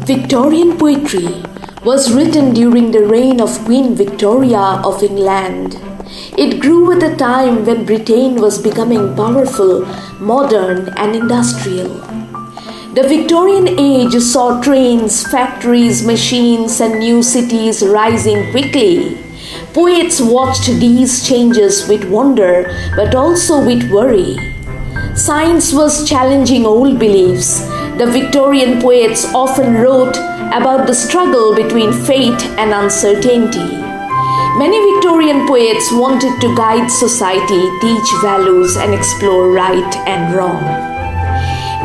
Victorian poetry was written during the reign of Queen Victoria of England. It grew at a time when Britain was becoming powerful, modern, and industrial. The Victorian age saw trains, factories, machines, and new cities rising quickly. Poets watched these changes with wonder but also with worry. Science was challenging old beliefs. The Victorian poets often wrote about the struggle between fate and uncertainty. Many Victorian poets wanted to guide society, teach values, and explore right and wrong.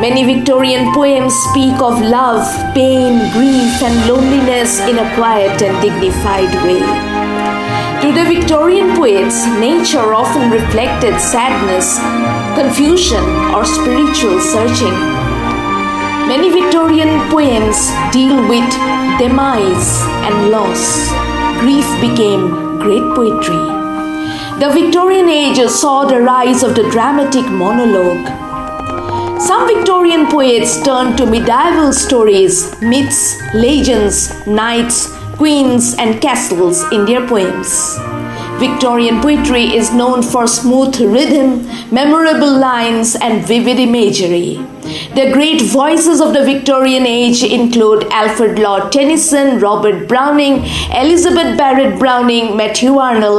Many Victorian poems speak of love, pain, grief, and loneliness in a quiet and dignified way. To the Victorian poets, nature often reflected sadness, confusion, or spiritual searching. Many Victorian poems deal with demise and loss. Grief became great poetry. The Victorian age saw the rise of the dramatic monologue. Some Victorian poets turned to medieval stories, myths, legends, knights, queens, and castles in their poems. Victorian poetry is known for smooth rhythm, memorable lines, and vivid imagery. The great voices of the Victorian age include Alfred Lord Tennyson, Robert Browning, Elizabeth Barrett Browning, Matthew Arnold,